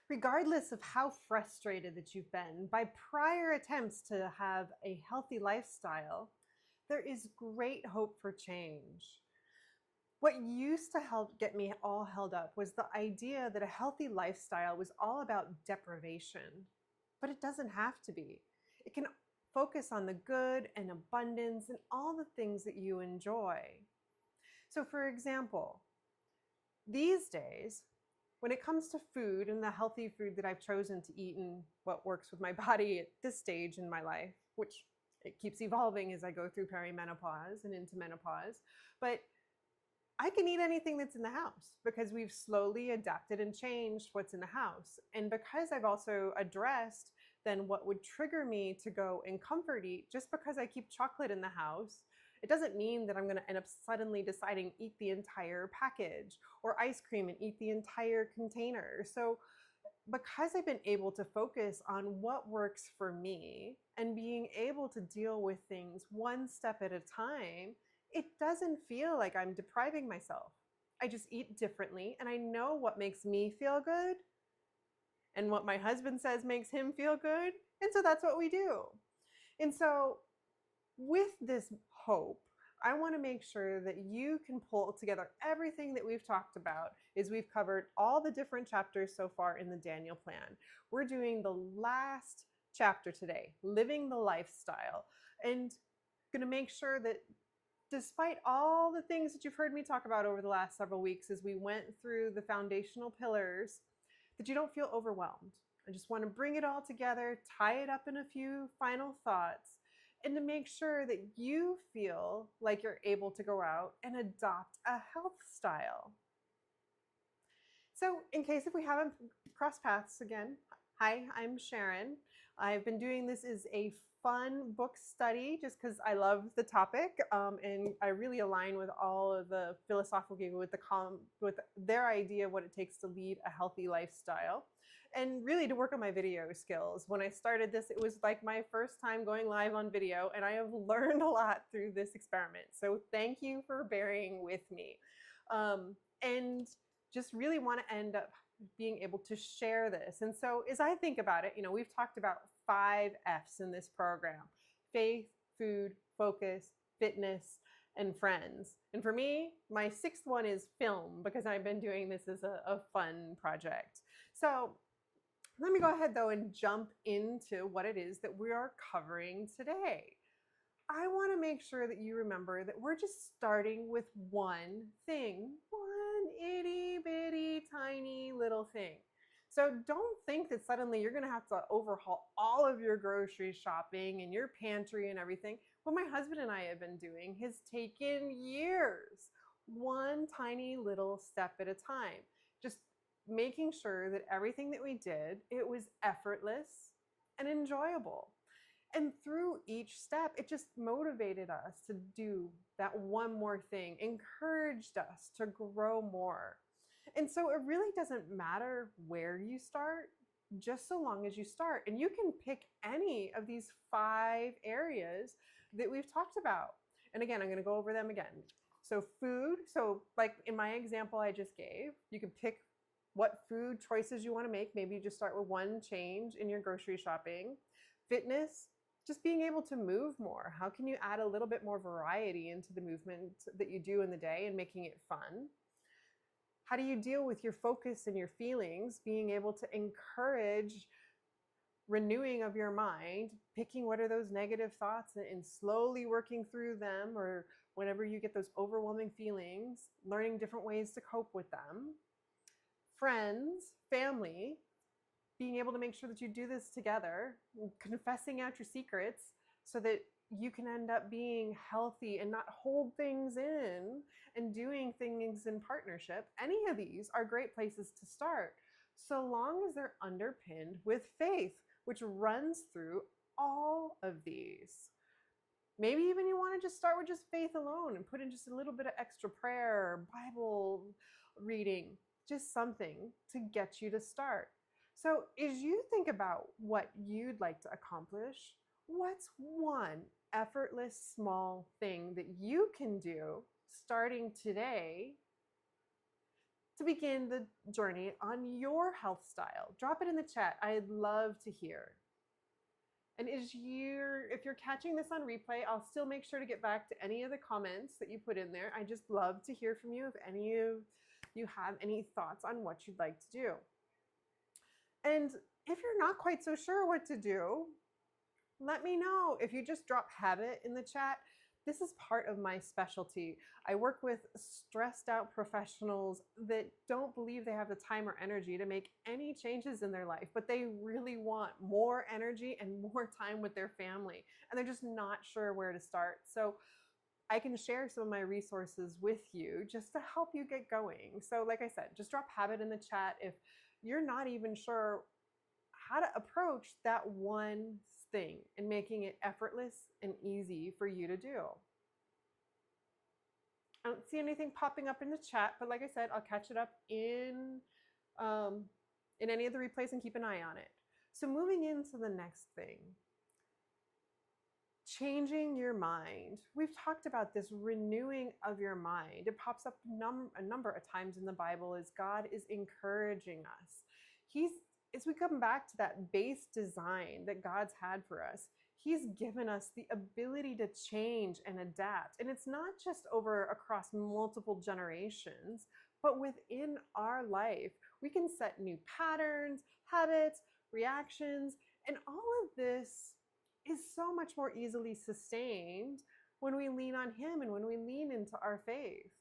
Regardless of how frustrated that you've been by prior attempts to have a healthy lifestyle, there is great hope for change. What used to help get me all held up was the idea that a healthy lifestyle was all about deprivation, but it doesn't have to be. It can focus on the good and abundance and all the things that you enjoy. So, for example, these days, when it comes to food and the healthy food that I've chosen to eat and what works with my body at this stage in my life, which it keeps evolving as I go through perimenopause and into menopause, but I can eat anything that's in the house because we've slowly adapted and changed what's in the house. And because I've also addressed then what would trigger me to go and comfort eat, just because I keep chocolate in the house, it doesn't mean that I'm going to end up suddenly deciding eat the entire package, or ice cream and eat the entire container. So because I've been able to focus on what works for me and being able to deal with things one step at a time, it doesn't feel like I'm depriving myself. I just eat differently, and I know what makes me feel good and what my husband says makes him feel good. And so that's what we do. And so with this hope, I want to make sure that you can pull together everything that we've talked about. Is we've covered all the different chapters so far in the Daniel plan. We're doing the last chapter today, living the lifestyle, and going to make sure that despite all the things that you've heard me talk about over the last several weeks as we went through the foundational pillars, that you don't feel overwhelmed. I just want to bring it all together, tie it up in a few final thoughts, and to make sure that you feel like you're able to go out and adopt a health style. So in case if we haven't crossed paths again, hi, I'm Sharon. I've been doing this as a fun book study just because I love the topic, and I really align with all of the philosophical people with their idea of what it takes to lead a healthy lifestyle, and really to work on my video skills. When I started this, it was like my first time going live on video, and I have learned a lot through this experiment. So thank you for bearing with me. And just really want to end up being able to share this. And so as I think about it, we've talked about 5 F's in this program: faith, food, focus, fitness, and friends. And for me, my 6th one is film, because I've been doing this as a fun project. So let me go ahead though and jump into what it is that we are covering today. I want to make sure that you remember that we're just starting with one thing, one itty bitty tiny little thing. So don't think that suddenly you're going to have to overhaul all of your grocery shopping and your pantry and everything. What my husband and I have been doing has taken years, one tiny little step at a time. Just making sure that everything that we did, it was effortless and enjoyable. And through each step, it just motivated us to do that one more thing, encouraged us to grow more. And so it really doesn't matter where you start, just so long as you start. And you can pick any of these 5 areas that we've talked about. And again, I'm going to go over them again. So food, so like in my example I just gave, you can pick what food choices you want to make. Maybe you just start with one change in your grocery shopping. Fitness, just being able to move more. How can you add a little bit more variety into the movement that you do in the day and making it fun? How do you deal with your focus and your feelings? Being able to encourage renewing of your mind, picking what are those negative thoughts and slowly working through them, or whenever you get those overwhelming feelings, learning different ways to cope with them. Friends, family, being able to make sure that you do this together, confessing out your secrets so that you can end up being healthy and not hold things in, and doing things in partnership. Any of these are great places to start, so long as they're underpinned with faith, which runs through all of these. Maybe even you want to just start with just faith alone and put in just a little bit of extra prayer or Bible reading, just something to get you to start. So as you think about what you'd like to accomplish, what's one effortless small thing that you can do starting today to begin the journey on your health style. Drop it in the chat. I'd love to hear. And if you're catching this on replay, I'll still make sure to get back to any of the comments that you put in there. I just love to hear from you if any of you have any thoughts on what you'd like to do. And if you're not quite so sure what to do, let me know. If you just drop habit in the chat, this is part of my specialty. I work with stressed out professionals that don't believe they have the time or energy to make any changes in their life, but they really want more energy and more time with their family, and they're just not sure where to start. So I can share some of my resources with you just to help you get going. So like I said, just drop habit in the chat if you're not even sure how to approach that one thing and making it effortless and easy for you to do. I don't see anything popping up in the chat, but like I said, I'll catch it up in any of the replays and keep an eye on it. So moving into the next thing, changing your mind. We've talked about this renewing of your mind. It pops up a number of times in the Bible as God is encouraging us. As we come back to that base design that God's had for us, He's given us the ability to change and adapt. And it's not just across multiple generations, but within our life. We can set new patterns, habits, reactions, and all of this is so much more easily sustained when we lean on Him and when we lean into our faith.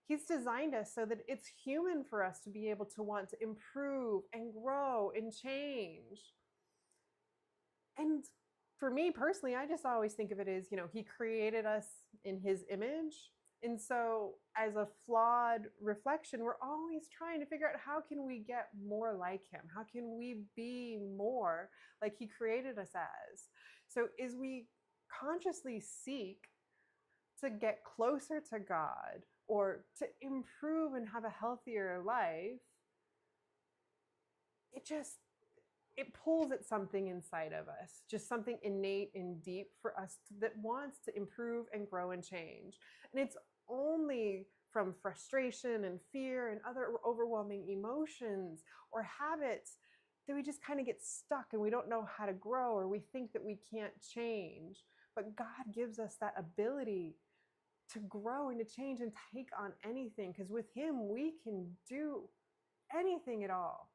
He's designed us so that it's human for us to be able to want to improve and grow and change. And for me personally, I just always think of it as, He created us in His image. And so as a flawed reflection, we're always trying to figure out how can we get more like Him? How can we be more like He created us as? So as we consciously seek to get closer to God, or to improve and have a healthier life, it pulls at something inside of us, just something innate and deep for us that wants to improve and grow and change. And it's only from frustration and fear and other overwhelming emotions or habits that we just kind of get stuck and we don't know how to grow, or we think that we can't change. But God gives us that ability to grow and to change and take on anything, because with Him we can do anything at all.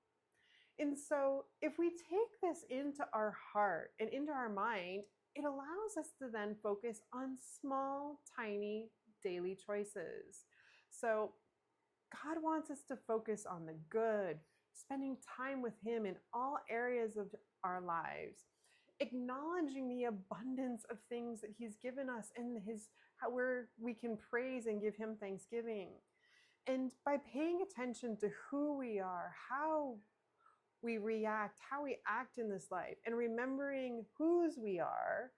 And so if we take this into our heart and into our mind, it allows us to then focus on small, tiny daily choices. So God wants us to focus on the good, spending time with Him in all areas of our lives, acknowledging the abundance of things that He's given us and where we can praise and give Him thanksgiving. And by paying attention to who we are, how we react, how we act in this life, and remembering whose we are,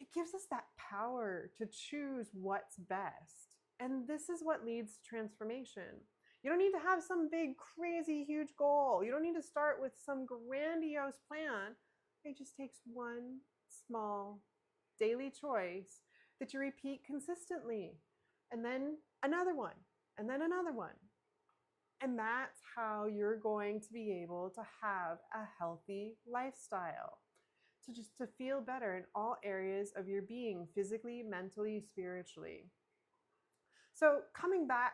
it gives us that power to choose what's best. And this is what leads to transformation. You don't need to have some big, crazy, huge goal. You don't need to start with some grandiose plan. It just takes one small daily choice that you repeat consistently, and then another one, and then another one. And that's how you're going to be able to have a healthy lifestyle, to feel better in all areas of your being, physically, mentally, spiritually. So coming back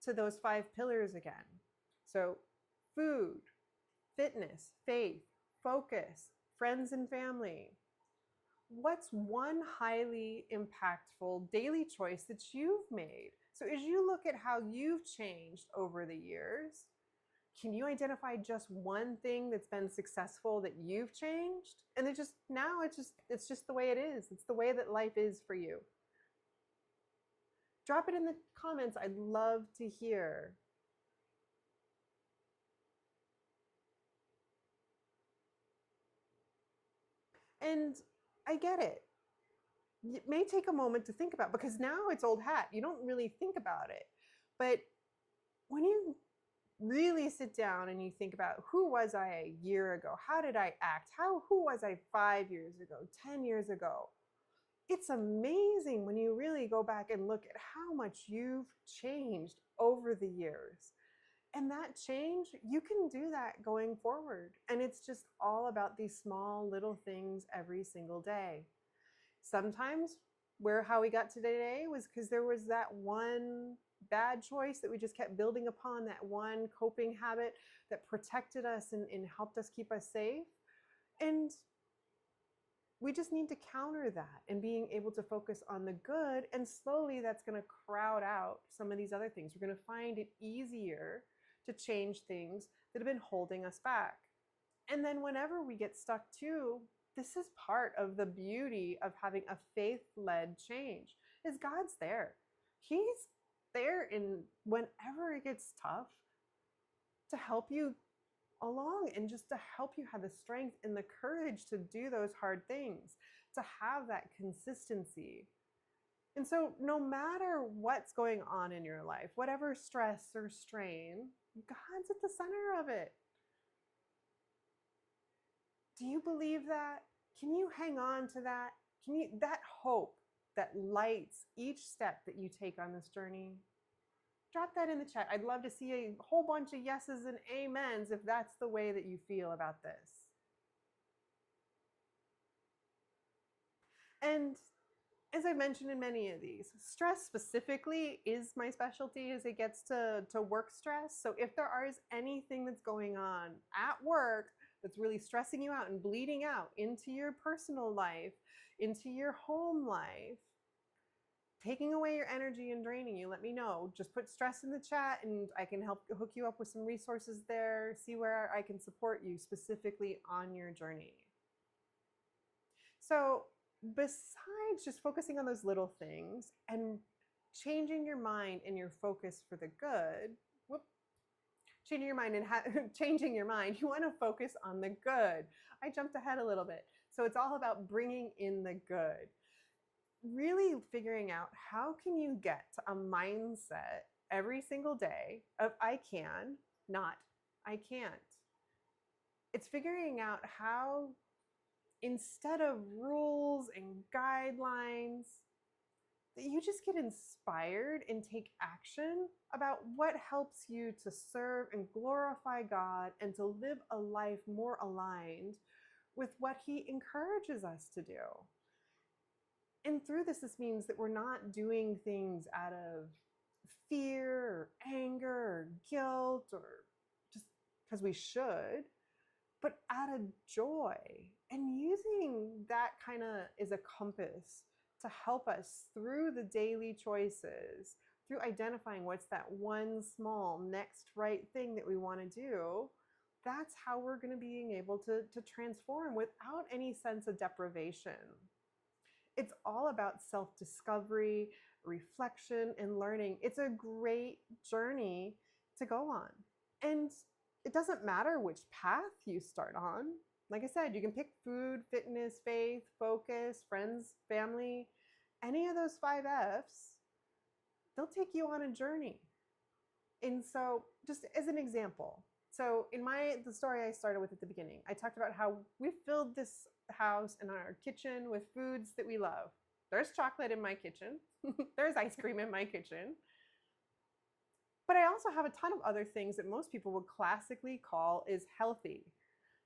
to those 5 pillars again. So food, fitness, faith, focus, friends and family. What's one highly impactful daily choice that you've made? So as you look at how you've changed over the years, can you identify just one thing that's been successful that you've changed? And it's just the way it is. It's the way that life is for you. Drop it in the comments. I'd love to hear. And I get it. It may take a moment to think about, because now it's old hat. You don't really think about it. But when you really sit down and you think about, who was I a year ago? How did I act? Who was I 5 years ago, 10 years ago? it's amazing when you really go back and look at how much you've changed over the years. And that change, you can do that going forward. And it's just all about these small little things every single day. Sometimes how we got to today was because there was that one bad choice that we just kept building upon, that one coping habit that protected us and helped us keep us safe. And we just need to counter that and being able to focus on the good. And slowly that's going to crowd out some of these other things. We're going to find it easier to change things that have been holding us back. And then whenever we get stuck too, this is part of the beauty of having a faith-led change, is God's there. He's there in whenever it gets tough to help you along and just to help you have the strength and the courage to do those hard things, to have that consistency. And so no matter what's going on in your life, whatever stress or strain, God's at the center of it. Do you believe that? Can you hang on to that? That hope that lights each step that you take on this journey? Drop that in the chat. I'd love to see a whole bunch of yeses and amens if that's the way that you feel about this. And as I've mentioned in many of these, stress specifically is my specialty as it gets to work stress. So if there is anything that's going on at work that's really stressing you out and bleeding out into your personal life, into your home life, taking away your energy and draining you, let me know. Just put stress in the chat and I can help hook you up with some resources there, see where I can support you specifically on your journey. So besides just focusing on those little things and changing your mind and your focus for the good, changing your mind, you want to focus on the good. I jumped ahead a little bit. So it's all about bringing in the good. Really figuring out how can you get to a mindset every single day of I can, not I can't. It's figuring out how, instead of rules and guidelines, that you just get inspired and take action about what helps you to serve and glorify God and to live a life more aligned with what He encourages us to do. And through this means that we're not doing things out of fear or anger or guilt or just because we should, but out of joy, and using that kind of as a compass to help us through the daily choices, through identifying what's that one small next right thing that we want to do. That's how we're going to be able to transform without any sense of deprivation. It's all about self-discovery, reflection, and learning. It's a great journey to go on. And it doesn't matter which path you start on. Like I said, you can pick food, fitness, faith, focus, friends, family, any of those 5 F's, they'll take you on a journey. And so just as an example, so in the story I started with at the beginning, I talked about how we filled this house and our kitchen with foods that we love. There's chocolate in my kitchen. There's ice cream in my kitchen. But I also have a ton of other things that most people would classically call is healthy.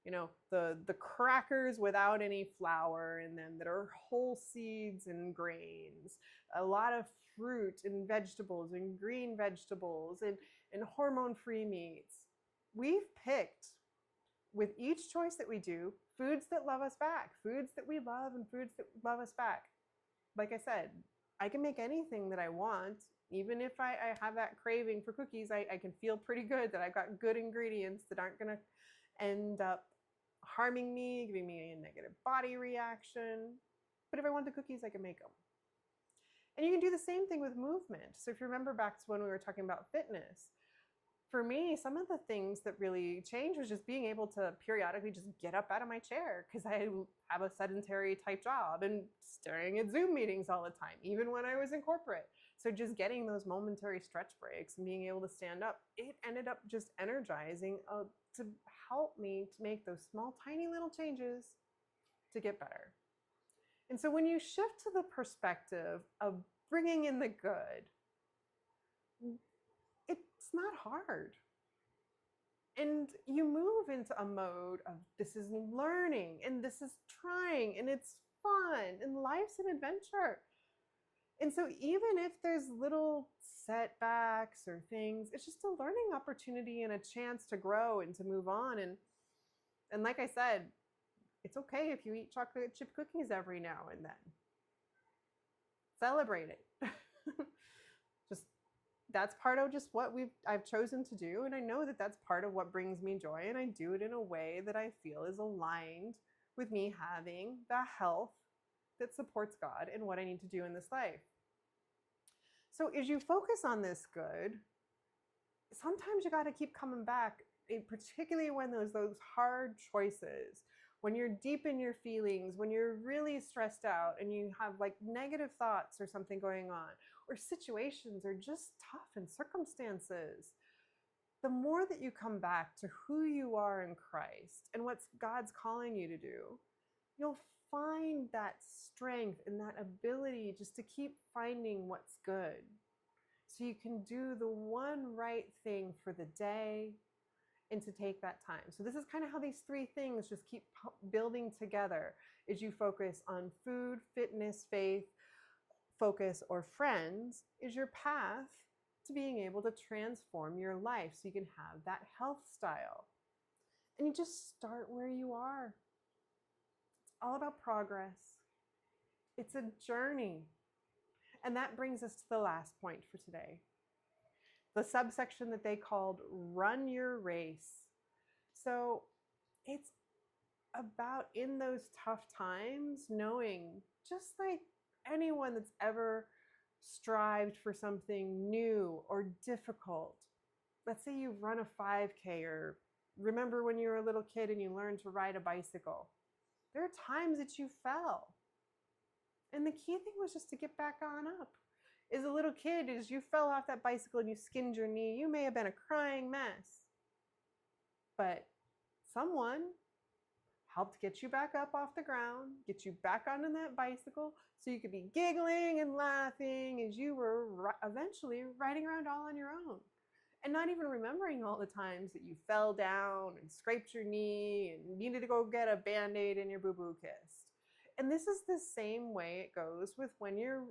You know, the crackers without any flour in them that are whole seeds and grains, a lot of fruit and vegetables and green vegetables and hormone-free meats. We've picked, with each choice that we do, foods that love us back, foods that we love and foods that love us back. Like I said, I can make anything that I want. Even if I have that craving for cookies, I can feel pretty good that I've got good ingredients that aren't going to end up harming me, giving me a negative body reaction. But if I want the cookies, I can make them. And you can do the same thing with movement. So if you remember back to when we were talking about fitness, for me, some of the things that really changed was just being able to periodically just get up out of my chair because I have a sedentary type job and staring at Zoom meetings all the time, even when I was in corporate. So just getting those momentary stretch breaks and being able to stand up, it ended up just energizing to help me to make those small, tiny little changes to get better. And so when you shift to the perspective of bringing in the good, it's not hard. And you move into a mode of this is learning and this is trying and it's fun and life's an adventure. And so even if there's little setbacks or things, it's just a learning opportunity and a chance to grow and to move on. And like I said, it's okay if you eat chocolate chip cookies every now and then. Celebrate it. Just that's part of just what I've chosen to do, and I know that that's part of what brings me joy, and I do it in a way that I feel is aligned with me having the health that supports God and what I need to do in this life. So as you focus on this good, sometimes you got to keep coming back, particularly when those hard choices, when you're deep in your feelings, when you're really stressed out and you have like negative thoughts or something going on, or situations are just tough and circumstances. The more that you come back to who you are in Christ and what God's calling you to do, you'll find that strength and that ability just to keep finding what's good. So you can do the one right thing for the day and to take that time. So this is kind of how these three things just keep building together as you focus on food, fitness, faith, focus, or friends is your path to being able to transform your life so you can have that health style. And you just start where you are. It's all about progress. It's a journey. And that brings us to the last point for today. The subsection that they called Run Your Race. So it's about in those tough times, knowing just like anyone that's ever strived for something new or difficult. Let's say you run a 5K or remember when you were a little kid and you learned to ride a bicycle. There are times that you fell. And the key thing was just to get back on up. As a little kid, as you fell off that bicycle and you skinned your knee, you may have been a crying mess. But someone helped get you back up off the ground, get you back onto that bicycle so you could be giggling and laughing as you were eventually riding around all on your own. And not even remembering all the times that you fell down and scraped your knee and needed to go get a Band-Aid and your boo-boo kissed. And this is the same way it goes with when you're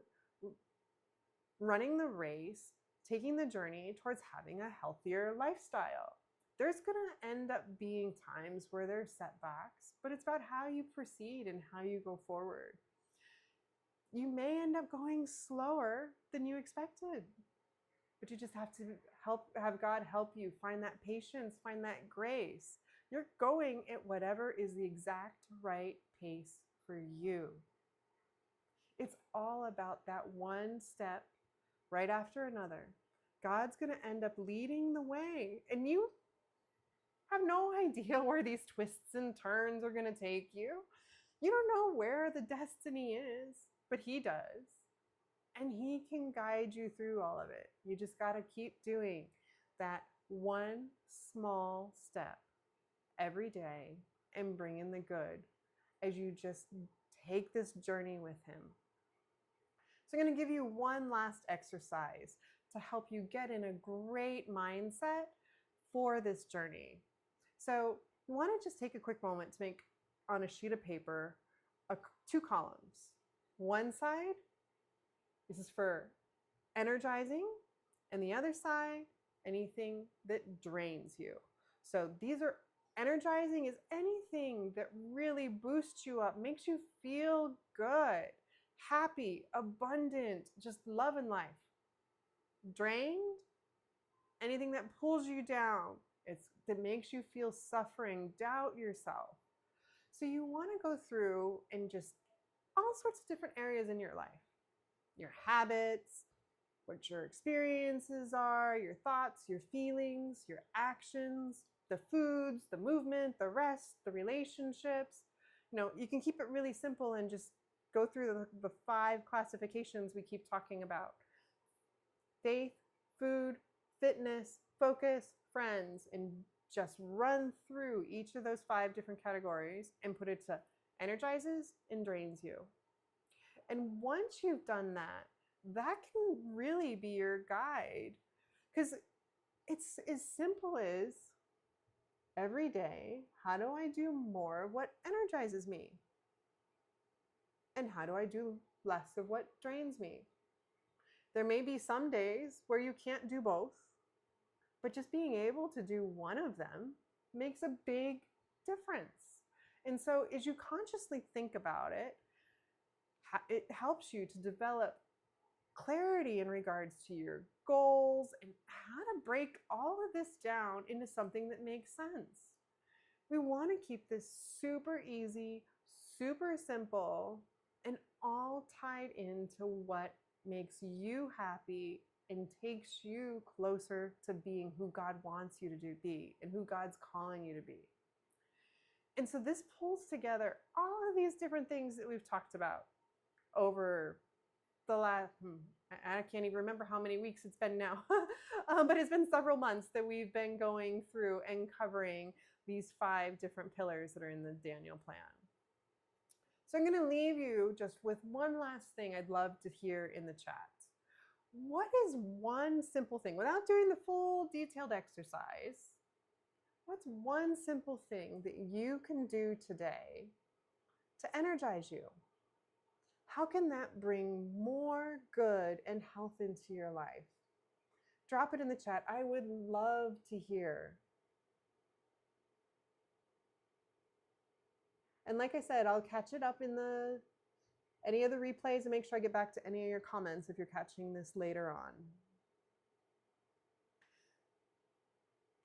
running the race, taking the journey towards having a healthier lifestyle. There's going to end up being times where there's setbacks, but it's about how you proceed and how you go forward. You may end up going slower than you expected, but you just have to have God help you find that patience, find that grace. You're going at whatever is the exact right pace for you. It's all about that one step right after another. God's going to end up leading the way, and you have no idea where these twists and turns are going to take you. You don't know where the destiny is, but He does. And He can guide you through all of it. You just got to keep doing that one small step every day and bring in the good as you just take this journey with Him. So I'm going to give you one last exercise to help you get in a great mindset for this journey. So you want to just take a quick moment to make on a sheet of paper two columns. One side, this is for energizing, and the other side, anything that drains you. So these are energizing is anything that really boosts you up, makes you feel good, happy, abundant, just love in life. Drained, anything that pulls you down, that makes you feel suffering, doubt yourself. So you want to go through and just all sorts of different areas in your life. Your habits, what your experiences are, your thoughts, your feelings, your actions, the foods, the movement, the rest, the relationships. You can keep it really simple and just go through the 5 classifications we keep talking about. Faith, food, fitness, focus, friends, and just run through each of those 5 different categories and put it to energizes and drains you. And once you've done that, that can really be your guide. Because it's as simple as every day, how do I do more of what energizes me? And how do I do less of what drains me? There may be some days where you can't do both, but just being able to do one of them makes a big difference. And so as you consciously think about it, it helps you to develop clarity in regards to your goals and how to break all of this down into something that makes sense. We want to keep this super easy, super simple, and all tied into what makes you happy and takes you closer to being who God wants you to be and who God's calling you to be. And so this pulls together all of these different things that we've talked about over the last, I can't even remember how many weeks it's been now, but it's been several months that we've been going through and covering these 5 different pillars that are in the Daniel plan. So I'm going to leave you just with one last thing I'd love to hear in the chat. What is one simple thing, without doing the full detailed exercise, what's one simple thing that you can do today to energize you? How can that bring more good and health into your life? Drop it in the chat. I would love to hear. And like I said, I'll catch it up in any of the replays and make sure I get back to any of your comments if you're catching this later on.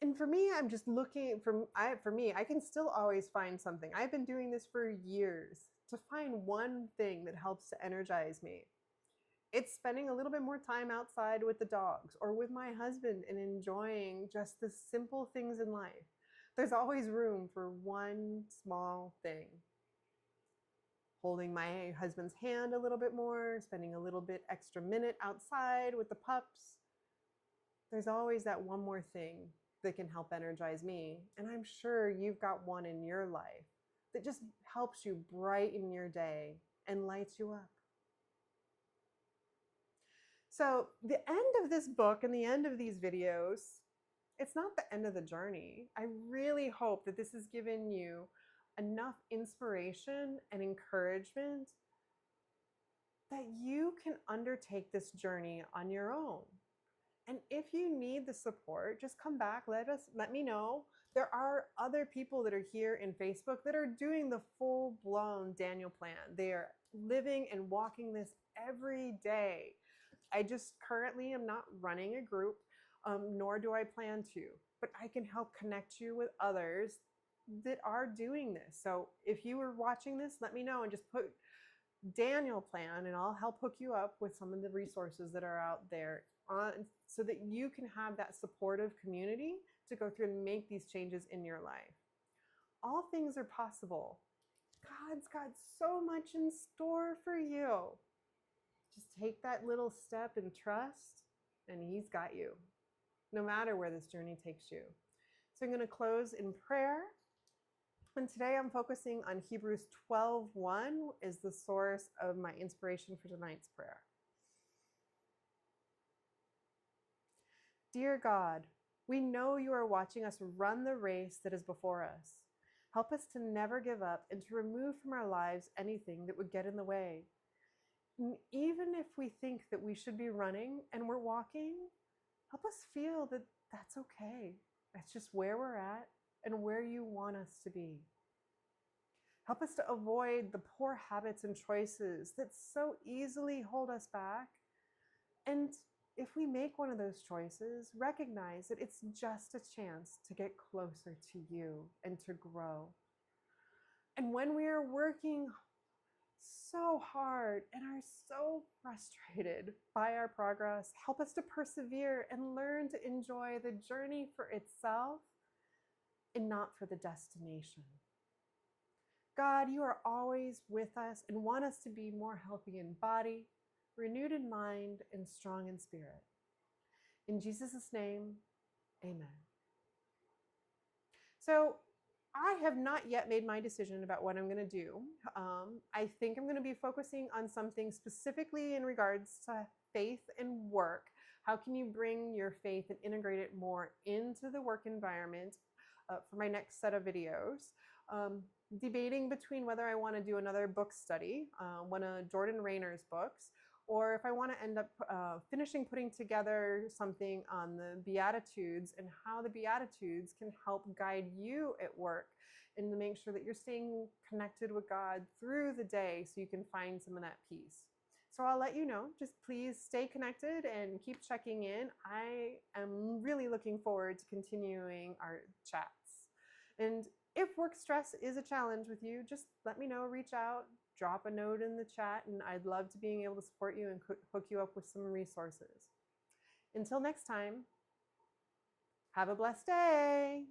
And for me, I'm just looking, for me, I can still always find something. I've been doing this for years to find one thing that helps to energize me. It's spending a little bit more time outside with the dogs or with my husband and enjoying just the simple things in life. There's always room for one small thing. Holding my husband's hand a little bit more, spending a little bit extra minute outside with the pups. There's always that one more thing that can help energize me. And I'm sure you've got one in your life that just helps you brighten your day and lights you up. So the end of this book and the end of these videos, it's not the end of the journey. I really hope that this has given you enough inspiration and encouragement that you can undertake this journey on your own. And if you need the support, just come back, let me know. There are other people that are here in Facebook that are doing the full-blown Daniel plan. They are living and walking this every day. I just currently am not running a group, nor do I plan to, but I can help connect you with others that are doing this. So if you were watching this, let me know and just put Daniel plan and I'll help hook you up with some of the resources that are out there so that you can have that supportive community to go through and make these changes in your life. All things are possible. God's got so much in store for you. Just take that little step and trust, and He's got you, no matter where this journey takes you. So I'm going to close in prayer. And today I'm focusing on Hebrews 12:1 is the source of my inspiration for tonight's prayer. Dear God, we know you are watching us run the race that is before us. Help us to never give up and to remove from our lives anything that would get in the way. And even if we think that we should be running and we're walking, help us feel that that's okay. That's just where we're at and where you want us to be. Help us to avoid the poor habits and choices that so easily hold us back. And if we make one of those choices, recognize that it's just a chance to get closer to you and to grow. And when we are working so hard and are so frustrated by our progress, help us to persevere and learn to enjoy the journey for itself and not for the destination. God, you are always with us and want us to be more healthy in body, renewed in mind, and strong in spirit. In Jesus' name, amen. So I have not yet made my decision about what I'm going to do. I think I'm going to be focusing on something specifically in regards to faith and work. How can you bring your faith and integrate it more into the work environment for my next set of videos? Debating between whether I want to do another book study, one of Jordan Rayner's books, or if I want to end up finishing putting together something on the Beatitudes and how the Beatitudes can help guide you at work and to make sure that you're staying connected with God through the day so you can find some of that peace. So I'll let you know. Just please stay connected and keep checking in. I am really looking forward to continuing our chats. And if work stress is a challenge with you, just let me know, reach out, drop a note in the chat, and I'd love to being able to support you and hook you up with some resources. Until next time, have a blessed day.